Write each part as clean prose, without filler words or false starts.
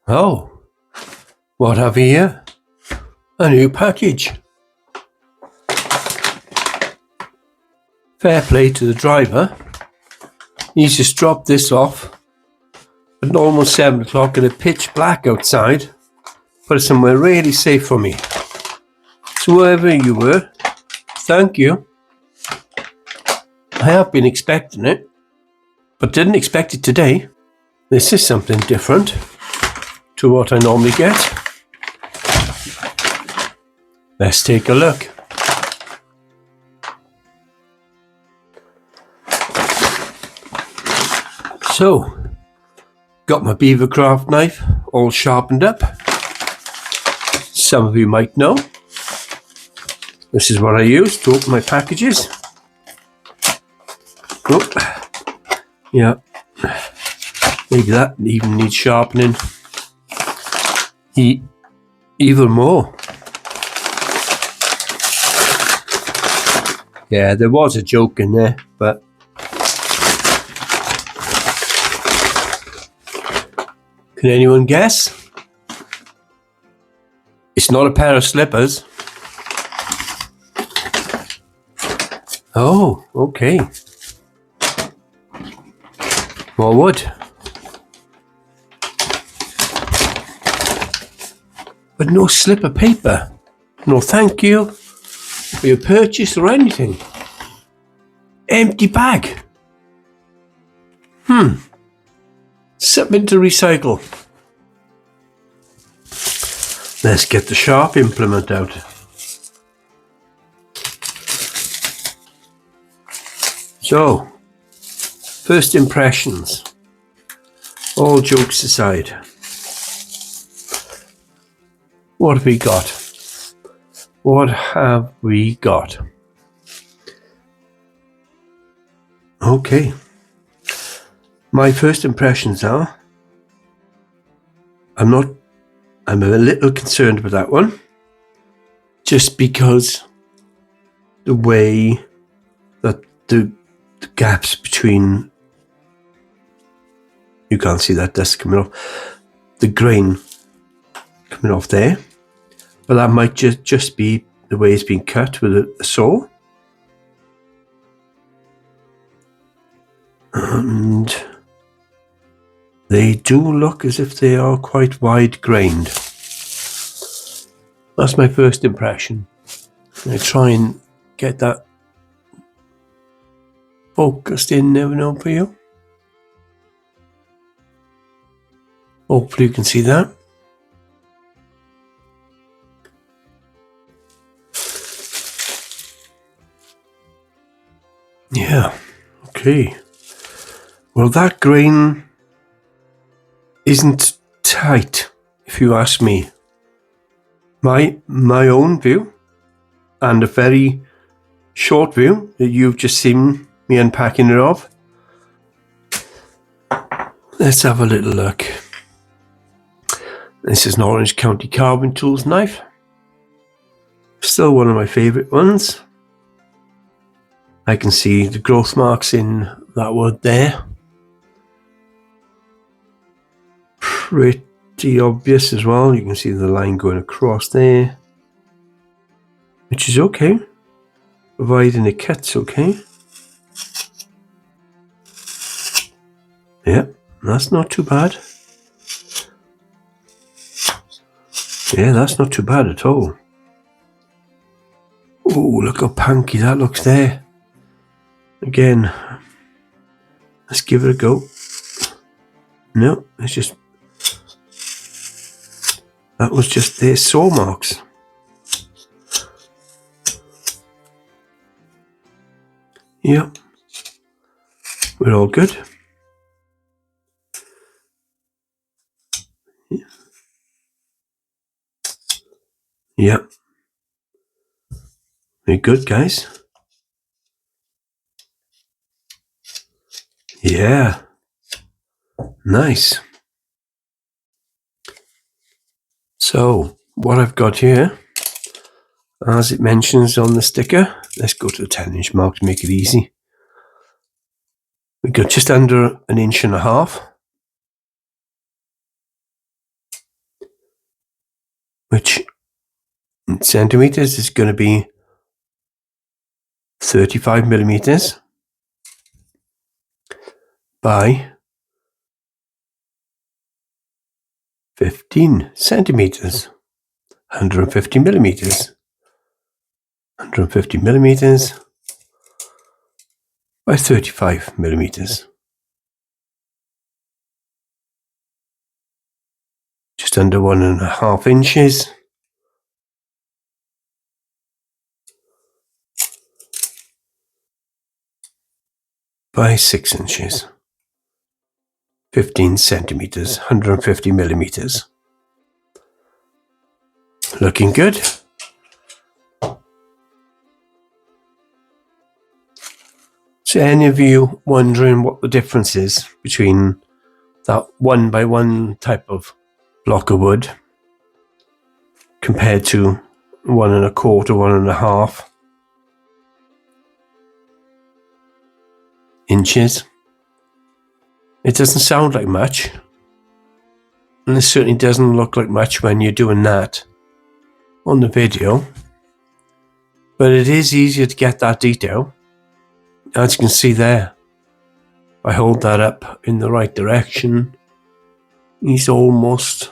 Oh, what have we here? A new package. Fair play to the driver. He's just dropped this off at almost 7 o'clock and it's pitch black outside. Put it somewhere really safe for me. So wherever you were, thank you. I have been expecting it, but didn't expect it today. This is something different to what I normally get. Let's take a look. So, got my beaver craft knife all sharpened up. Some of you might know. This is what I use to open my packages. Oh, yeah. Maybe that even needs sharpening. Even more. Yeah, there was a joke in there, but can anyone guess? It's not a pair of slippers. Oh, okay. More wood. But no slipper paper. No thank you for your purchase or anything. Empty bag. Something to recycle. Let's get the sharp implement out. So, first impressions. All jokes aside. What have we got? What have we got? Okay. My first impressions are, I'm a little concerned with that one. Just because the way that the gaps between, you can't see that dust coming off, the grain coming off there. But that might just be the way it's been cut with a saw. And they do look as if they are quite wide grained. That's my first impression. I try and get that focused in now for you. Hopefully you can see that. Yeah, okay. Well, that grain isn't tight, if you ask me. My own view, and a very short view that you've just seen me unpacking it off. Let's have a little look. This is an Orange County Carving Tools knife. Still one of my favourite ones. I can see the growth marks in that wood there. Pretty obvious as well. You can see the line going across there, which is okay, providing it cuts okay. Yeah, that's not too bad. Yeah, that's not too bad at all. Oh, look how punky that looks there. Again, let's give it a go. No, it's just, that was just their saw marks. Yep, we're all good. Yep, we're good, guys. Yeah, nice. So, what I've got here, as it mentions on the sticker, let's go to the 10-inch mark to make it easy. We've got just under 1.5 inches. which in centimeters is going to be 35 millimeters by 15 centimeters, 150 millimeters, 150 millimeters by 35 millimeters. Just under 1.5 inches. By 6 inches. 15 centimeters, 150 millimeters. Looking good. So any of you wondering what the difference is between that 1x1 type of block of wood compared to 1.25, 1.5 inches? It doesn't sound like much, and it certainly doesn't look like much when you're doing that on the video, but it is easier to get that detail. As you can see there, if I hold that up in the right direction, he's almost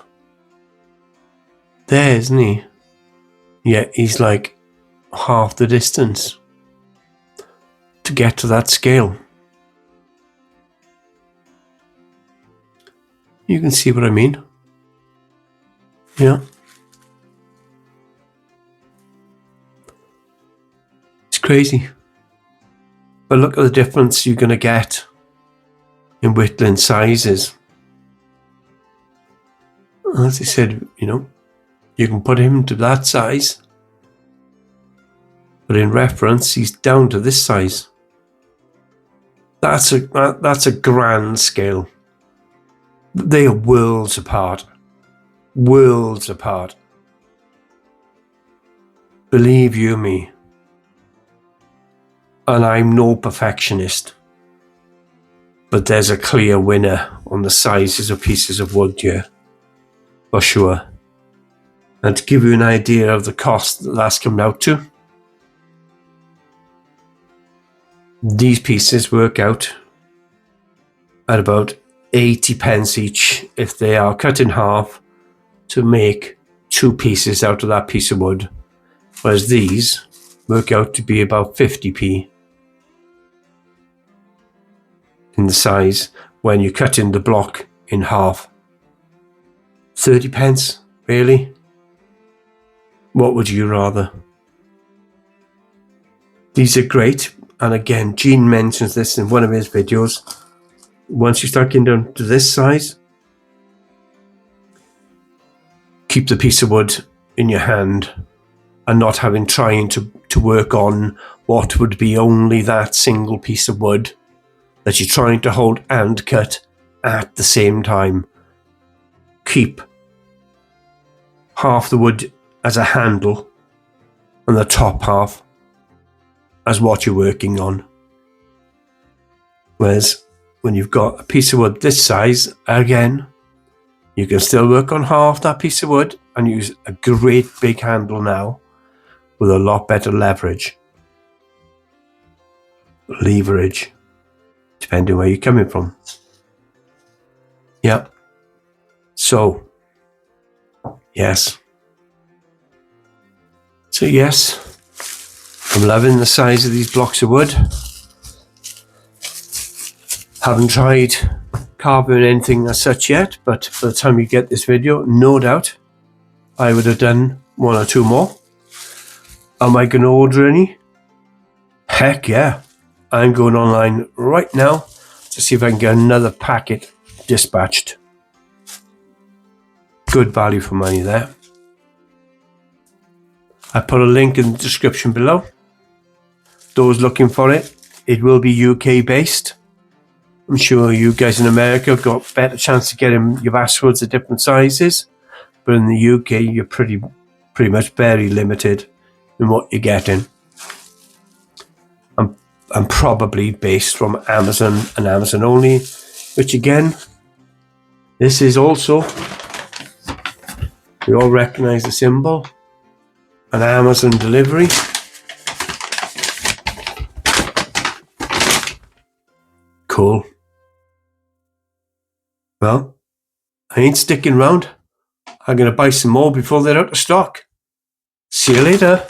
there, isn't he? Yeah, he's like half the distance to get to that scale. You can see what I mean? Yeah. It's crazy. But look at the difference you're going to get in whittling sizes. As I said, you can put him to that size, but in reference, he's down to this size. That's a grand scale. They are worlds apart. Worlds apart. Believe you me. And I'm no perfectionist. But there's a clear winner on the sizes of pieces of wood here. For sure. And to give you an idea of the cost that's coming out to, these pieces work out at about 80 pence each if they are cut in half to make 2 pieces out of that piece of wood, whereas these work out to be about 50p in the size when you cut in the block in half. 30 pence, really? What would you rather? These are great, and again, Gene mentions this in one of his videos. Once you start getting down to this size, keep the piece of wood in your hand and not trying to work on what would be only that single piece of wood that you're trying to hold and cut at the same time. Keep half the wood as a handle and the top half as what you're working on. Whereas when you've got a piece of wood this size, again, you can still work on half that piece of wood and use a great big handle now with a lot better leverage, depending where you're coming from. Yeah. So, yes. I'm loving the size of these blocks of wood. Haven't tried carving anything as such yet, but by the time you get this video, no doubt I would have done 1 or 2 more. Am I going to order any? Heck yeah. I'm going online right now to see if I can get another packet dispatched. Good value for money there. I put a link in the description below. Those looking for it, it will be UK based. I'm sure you guys in America have got a better chance to get your Basswoods at different sizes, but in the UK you're pretty much very limited in what you're getting. I'm probably based from Amazon and Amazon only, which again, this is also We all recognise the symbol. An Amazon delivery. Cool. Well, I ain't sticking round. I'm going to buy some more before they're out of stock. See you later.